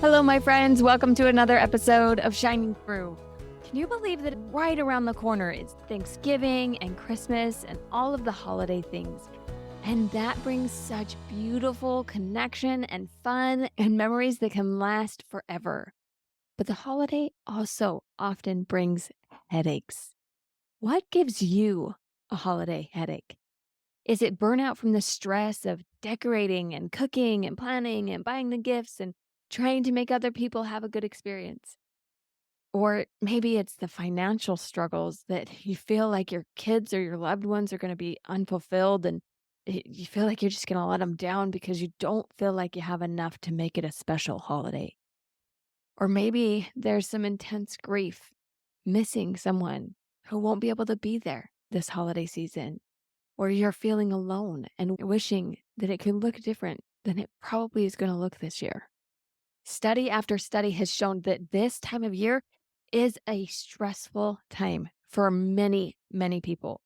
Hello, my friends. Welcome to another episode of Shining Through. Can you believe that right around the corner is Thanksgiving and Christmas and all of the holiday things? And that brings such beautiful connection and fun and memories that can last forever. But the holiday also often brings headaches. What gives you a holiday headache? Is it burnout from the stress of decorating and cooking and planning and buying the gifts and trying to make other people have a good experience? Or maybe it's the financial struggles that you feel like your kids or your loved ones are going to be unfulfilled and you feel like you're just going to let them down because you don't feel like you have enough to make it a special holiday. Or maybe there's some intense grief, missing someone who won't be able to be there this holiday season, or you're feeling alone and wishing that it could look different than it probably is going to look this year. Study after study has shown that this time of year is a stressful time for many, many people.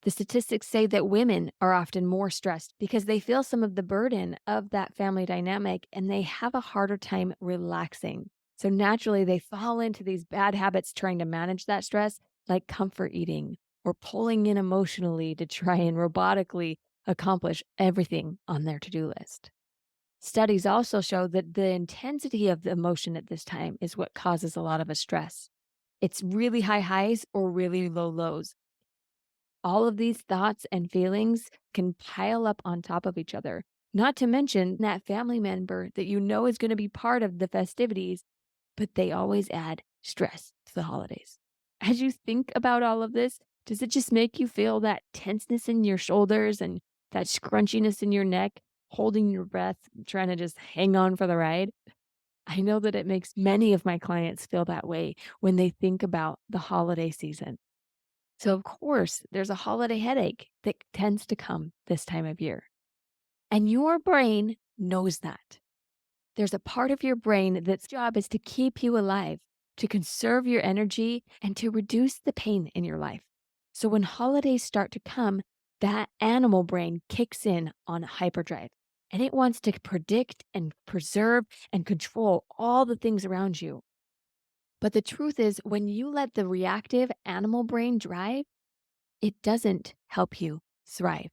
The statistics say that women are often more stressed because they feel some of the burden of that family dynamic and they have a harder time relaxing. So naturally, they fall into these bad habits trying to manage that stress, like comfort eating or pulling in emotionally to try and robotically accomplish everything on their to do list. Studies also show that the intensity of the emotion at this time is what causes a lot of the stress. It's really high highs or really low lows. All of these thoughts and feelings can pile up on top of each other, not to mention that family member that you know is going to be part of the festivities, but they always add stress to the holidays. As you think about all of this, does it just make you feel that tenseness in your shoulders and that scrunchiness in your neck, holding your breath, trying to just hang on for the ride? I know that it makes many of my clients feel that way when they think about the holiday season. So, of course, there's a holiday headache that tends to come this time of year. And your brain knows that. There's a part of your brain that's job is to keep you alive, to conserve your energy, and to reduce the pain in your life. So when holidays start to come, that animal brain kicks in on hyperdrive and it wants to predict and preserve and control all the things around you. But the truth is, when you let the reactive animal brain drive, it doesn't help you thrive.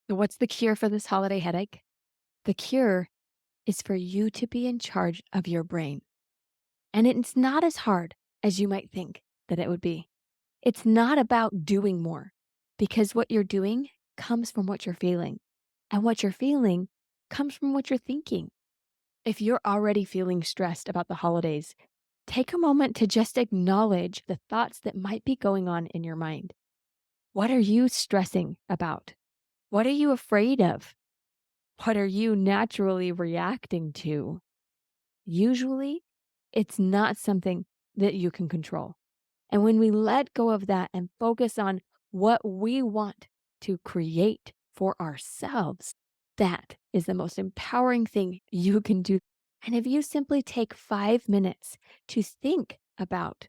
So what's the cure for this holiday headache? The cure is for you to be in charge of your brain. And it's not as hard as you might think that it would be. It's not about doing more because what you're doing comes from what you're feeling. And what you're feeling comes from what you're thinking. If you're already feeling stressed about the holidays, take a moment to just acknowledge the thoughts that might be going on in your mind. What are you stressing about? What are you afraid of? What are you naturally reacting to? Usually, it's not something that you can control. And when we let go of that and focus on what we want to create for ourselves, that is the most empowering thing you can do. And if you simply take 5 minutes to think about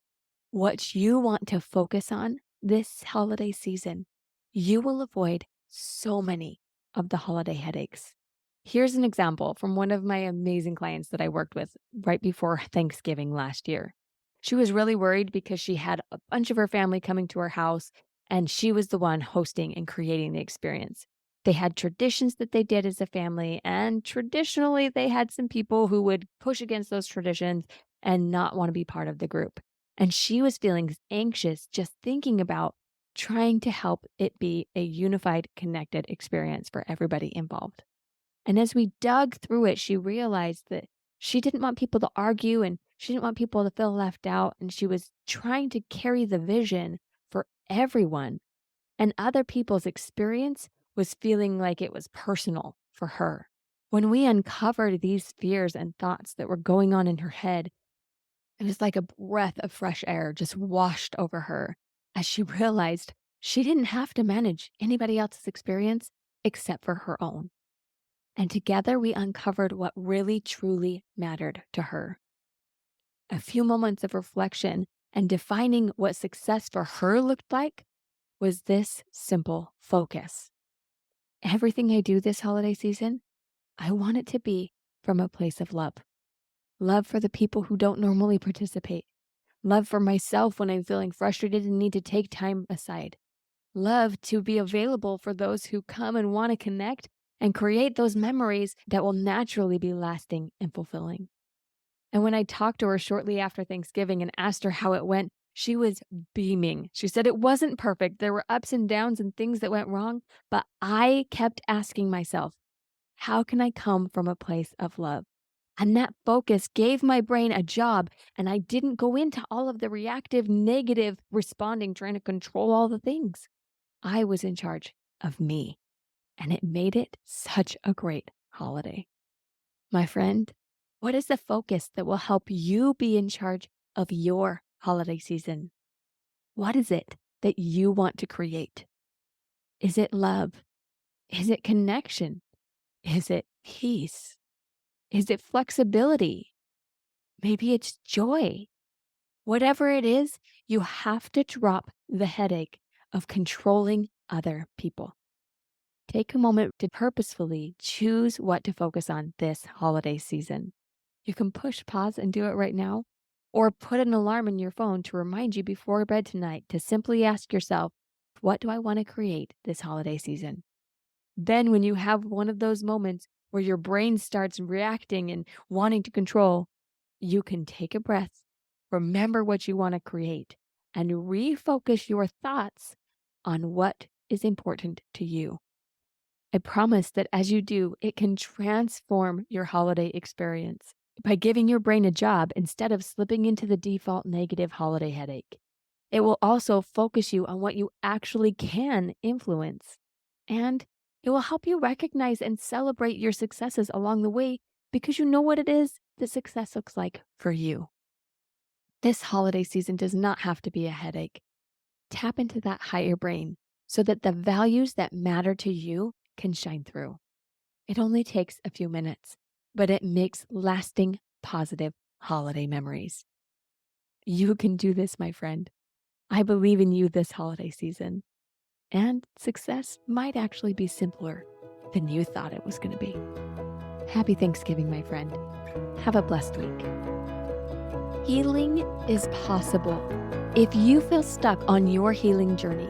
what you want to focus on this holiday season, you will avoid so many of the holiday headaches. Here's an example from one of my amazing clients that I worked with right before Thanksgiving last year. She was really worried because she had a bunch of her family coming to her house and she was the one hosting and creating the experience. They had traditions that they did as a family, and traditionally, they had some people who would push against those traditions and not want to be part of the group. And she was feeling anxious just thinking about trying to help it be a unified, connected experience for everybody involved. And as we dug through it, she realized that she didn't want people to argue and she didn't want people to feel left out. And she was trying to carry the vision for everyone. And other people's experience was feeling like it was personal for her. When we uncovered these fears and thoughts that were going on in her head, it was like a breath of fresh air just washed over her as she realized she didn't have to manage anybody else's experience except for her own. And together we uncovered what really truly mattered to her. A few moments of reflection and defining what success for her looked like was this simple focus. Everything I do this holiday season, I want it to be from a place of love. love for the people who don't normally participate, love for myself when I'm feeling frustrated and need to take time aside, love to be available for those who come and want to connect and create those memories that will naturally be lasting and fulfilling. And when I talked to her shortly after Thanksgiving and asked her how it went, she was beaming. She said it wasn't perfect. There were ups and downs and things that went wrong, but I kept asking myself, how can I come from a place of love? And that focus gave my brain a job, and I didn't go into all of the reactive, negative responding, trying to control all the things. I was in charge of me, and it made it such a great holiday. My friend, what is the focus that will help you be in charge of your holiday season? What is it that you want to create? Is it love? Is it connection? Is it peace? Is it flexibility? Maybe it's joy. Whatever it is, you have to drop the headache of controlling other people. Take a moment to purposefully choose what to focus on this holiday season. You can push pause and do it right now, or put an alarm in your phone to remind you before bed tonight to simply ask yourself, what do I want to create this holiday season? Then, when you have one of those moments where your brain starts reacting and wanting to control, you can take a breath, remember what you want to create, and refocus your thoughts on what is important to you. I promise that as you do, it can transform your holiday experience by giving your brain a job instead of slipping into the default negative holiday headache. It will also focus you on what you actually can influence. And it will help you recognize and celebrate your successes along the way because you know what it is that success looks like for you. This holiday season does not have to be a headache. Tap into that higher brain so that the values that matter to you can shine through. It only takes a few minutes, but it makes lasting, positive holiday memories. You can do this, my friend. I believe in you this holiday season. And success might actually be simpler than you thought it was going to be. Happy Thanksgiving, my friend. Have a blessed week. Healing is possible. If you feel stuck on your healing journey,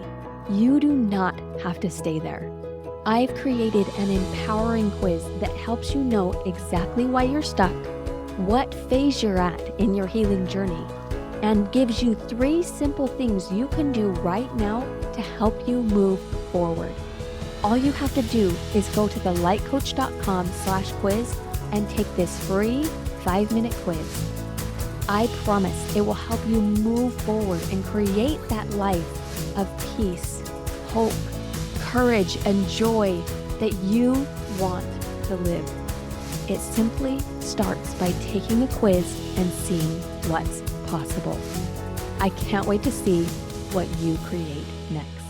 you do not have to stay there. I've created an empowering quiz that helps you know exactly why you're stuck, what phase you're at in your healing journey, and gives you 3 simple things you can do right now to help you move forward. All you have to do is go to thelightcoach.com/quiz and take this free 5-minute quiz. I promise it will help you move forward and create that life of peace, hope, courage, and joy that you want to live. It simply starts by taking a quiz and seeing what's possible. I can't wait to see what you create next.